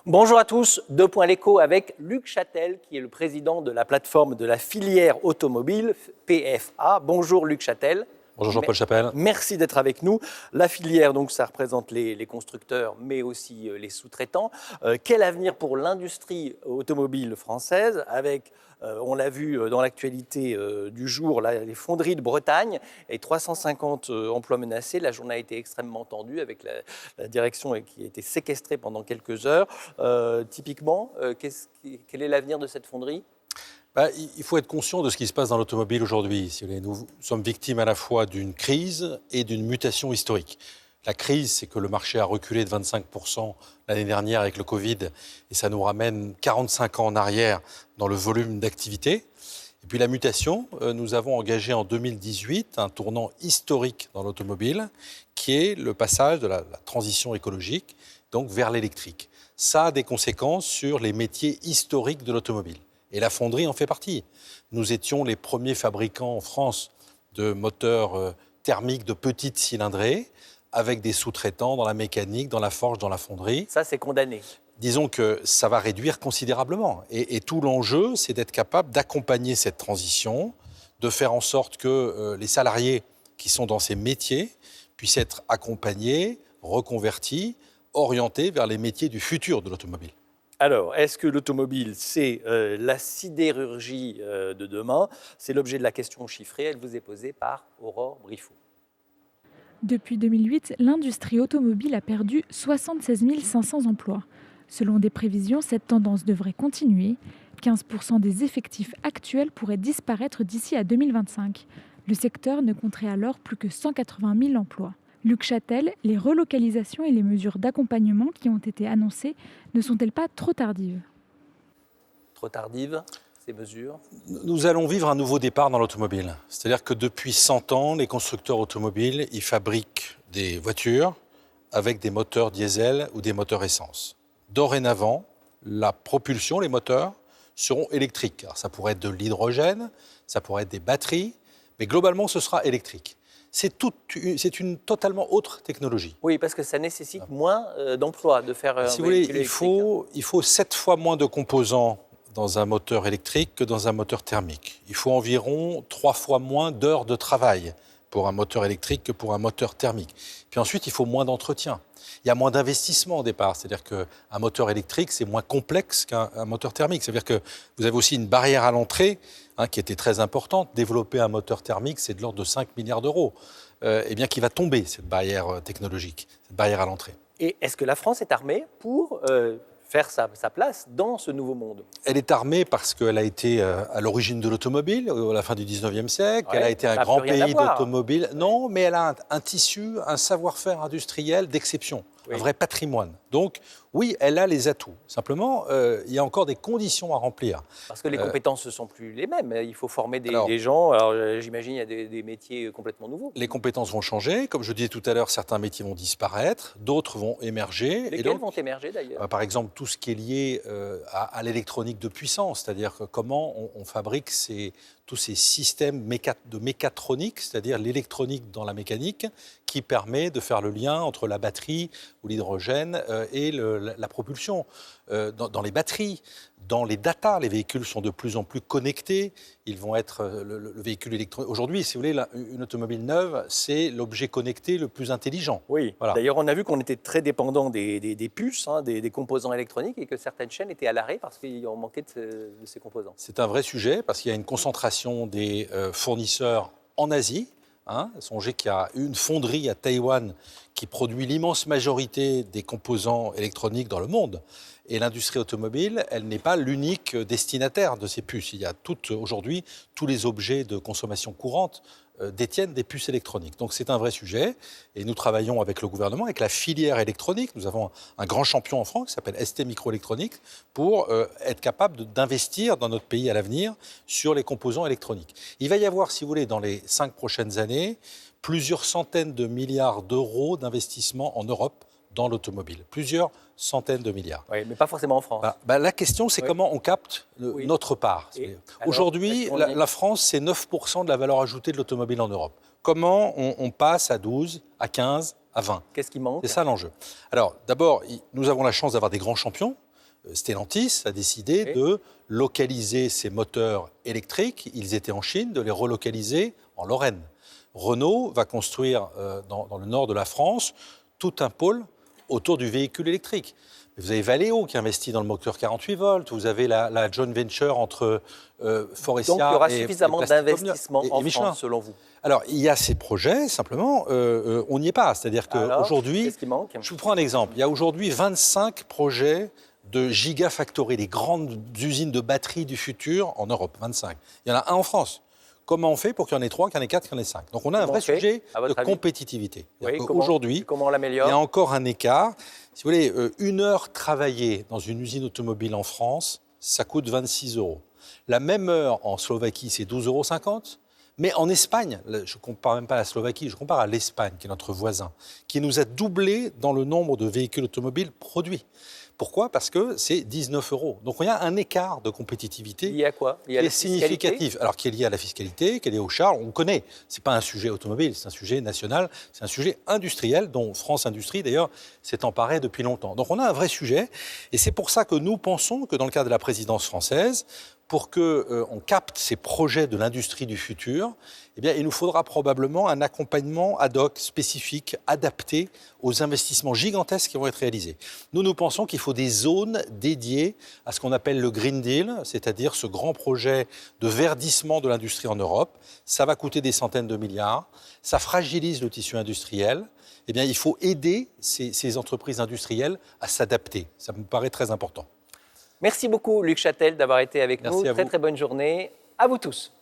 Bonjour à tous, Deux Points l'écho avec Luc Châtel, qui est le président de la plateforme de la filière automobile, PFA. Bonjour Luc Châtel. Bonjour Jean-Paul Chapelle. Merci d'être avec nous. La filière, donc, ça représente les constructeurs, mais aussi les sous-traitants. Quel avenir pour l'industrie automobile française avec, on l'a vu dans l'actualité du jour, là, les fonderies de Bretagne et 350 emplois menacés. La journée a été extrêmement tendue avec la direction qui a été séquestrée pendant quelques heures. Typiquement, quel est l'avenir de cette fonderie ? Il faut être conscient de ce qui se passe dans l'automobile aujourd'hui. Nous sommes victimes à la fois d'une crise et d'une mutation historique. La crise, c'est que le marché a reculé de 25% l'année dernière avec le Covid, et ça nous ramène 45 ans en arrière dans le volume d'activité. Et puis la mutation, nous avons engagé en 2018 un tournant historique dans l'automobile, qui est le passage de la transition écologique donc vers l'électrique. Ça a des conséquences sur les métiers historiques de l'automobile. Et la fonderie en fait partie. Nous étions les premiers fabricants en France de moteurs thermiques de petite cylindrée, avec des sous-traitants dans la mécanique, dans la forge, dans la fonderie. Ça, c'est condamné. Disons que ça va réduire considérablement. Et tout l'enjeu, c'est d'être capable d'accompagner cette transition, de faire en sorte que les salariés qui sont dans ces métiers puissent être accompagnés, reconvertis, orientés vers les métiers du futur de l'automobile. Alors, est-ce que l'automobile, c'est la sidérurgie de demain ? C'est l'objet de la question chiffrée. Elle vous est posée par Aurore Briffaut. Depuis 2008, l'industrie automobile a perdu 76 500 emplois. Selon des prévisions, cette tendance devrait continuer. 15% des effectifs actuels pourraient disparaître d'ici à 2025. Le secteur ne compterait alors plus que 180 000 emplois. Luc Châtel, les relocalisations et les mesures d'accompagnement qui ont été annoncées ne sont-elles pas trop tardives ? Trop tardives, ces mesures ? Nous allons vivre un nouveau départ dans l'automobile. C'est-à-dire que depuis 100 ans, les constructeurs automobiles, ils fabriquent des voitures avec des moteurs diesel ou des moteurs essence. Dorénavant, la propulsion, les moteurs, seront électriques. Alors, ça pourrait être de l'hydrogène, ça pourrait être des batteries, mais globalement, ce sera électrique. C'est une totalement autre technologie. Oui, parce que ça nécessite moins d'emplois de faire si vous voulez, il faut 7 fois moins de composants dans un moteur électrique que dans un moteur thermique. Il faut environ 3 fois moins d'heures de travail pour un moteur électrique que pour un moteur thermique. Puis ensuite, il faut moins d'entretien. Il y a moins d'investissement au départ. C'est-à-dire qu'un moteur électrique, c'est moins complexe qu'un moteur thermique. C'est-à-dire que vous avez aussi une barrière à l'entrée qui était très importante. Développer un moteur thermique, c'est de l'ordre de 5 milliards d'euros. Qui va tomber, cette barrière technologique, cette barrière à l'entrée. Et est-ce que la France est armée pour faire sa place dans ce nouveau monde ? Elle est armée parce qu'elle a été à l'origine de l'automobile, à la fin du 19e siècle. Ouais, elle a été un grand pays d'automobile. Non, mais elle a un tissu, un savoir-faire industriel d'exception, un vrai patrimoine. Donc, oui, elle a les atouts. Simplement, il y a encore des conditions à remplir. Parce que les compétences ne sont plus les mêmes. Il faut former des gens. Alors, j'imagine qu'il y a des métiers complètement nouveaux. Les compétences vont changer. Comme je disais tout à l'heure, certains métiers vont disparaître, d'autres vont émerger. Lesquels vont émerger d'ailleurs ? Par exemple, tout ce qui est lié à l'électronique de puissance, c'est-à-dire comment on fabrique tous ces systèmes de mécatronique, c'est-à-dire l'électronique dans la mécanique, qui permet de faire le lien entre la batterie ou l'hydrogène et la propulsion. Dans les batteries, dans les data, les véhicules sont de plus en plus connectés. Ils vont être le véhicule électronique. Aujourd'hui, si vous voulez, une automobile neuve, c'est l'objet connecté le plus intelligent. Oui, voilà. D'ailleurs, on a vu qu'on était très dépendant des puces, des composants électroniques, et que certaines chaînes étaient à l'arrêt parce qu'il en manquait de ces composants. C'est un vrai sujet parce qu'il y a une concentration des fournisseurs en Asie. Songez qu'il y a une fonderie à Taïwan qui produit l'immense majorité des composants électroniques dans le monde. Et l'industrie automobile, elle n'est pas l'unique destinataire de ces puces. Il y a aujourd'hui, tous les objets de consommation courante détiennent des puces électroniques. Donc c'est un vrai sujet et nous travaillons avec le gouvernement, avec la filière électronique. Nous avons un grand champion en France qui s'appelle ST Microélectronique pour être capable d'investir dans notre pays à l'avenir sur les composants électroniques. Il va y avoir, si vous voulez, dans les 5 prochaines années, plusieurs centaines de milliards d'euros d'investissement en Europe dans l'automobile. Plusieurs centaines de milliards. Oui, mais pas forcément en France. La question, c'est comment on capte notre part. Aujourd'hui, la France, c'est 9% de la valeur ajoutée de l'automobile en Europe. Comment on passe à 12, à 15, à 20 ? Qu'est-ce qui manque ? C'est ça l'enjeu. Alors, d'abord, nous avons la chance d'avoir des grands champions. Stellantis a décidé de localiser ses moteurs électriques. Ils étaient en Chine, de les relocaliser en Lorraine. Renault va construire dans le nord de la France tout un pôle autour du véhicule électrique. Vous avez Valeo qui investit dans le moteur 48 volts, vous avez la joint venture entre Faurecia et Donc il y aura suffisamment d'investissements en Michelin. France, selon vous? Alors, il y a ces projets, simplement, on n'y est pas. C'est-à-dire qu'aujourd'hui, qu'est-ce qui manque? Je vous prends un exemple. Il y a aujourd'hui 25 projets de gigafactories, les grandes usines de batteries du futur en Europe, 25. Il y en a un en France. Comment on fait pour qu'il y en ait 3, qu'il y en ait 4, qu'il y en ait 5? Donc on a un vrai sujet de compétitivité. Oui, aujourd'hui, comment on l'améliore? il y a encore un écart. Si vous voulez, 1 heure travaillée dans une usine automobile en France, ça coûte 26 €. La même heure en Slovaquie, c'est 12,50 €. Mais en Espagne, je ne compare même pas à la Slovaquie, je compare à l'Espagne, qui est notre voisin, qui nous a doublé dans le nombre de véhicules automobiles produits. Pourquoi? Parce que c'est 19 €. Donc il y a un écart de compétitivité lié à quoi? qui est significatif. Alors qui est lié à la fiscalité, qui est lié au char. On connaît, ce n'est pas un sujet automobile, c'est un sujet national, c'est un sujet industriel dont France Industrie d'ailleurs s'est emparée depuis longtemps. Donc on a un vrai sujet et c'est pour ça que nous pensons que dans le cadre de la présidence française, pour qu'on capte ces projets de l'industrie du futur, eh bien, il nous faudra probablement un accompagnement ad hoc, spécifique, adapté aux investissements gigantesques qui vont être réalisés. Nous pensons qu'il faut des zones dédiées à ce qu'on appelle le Green Deal, c'est-à-dire ce grand projet de verdissement de l'industrie en Europe. Ça va coûter des centaines de milliards, ça fragilise le tissu industriel. Eh bien, il faut aider ces entreprises industrielles à s'adapter. Ça me paraît très important. Merci beaucoup, Luc Châtel, d'avoir été avec nous. Très bonne journée à vous tous.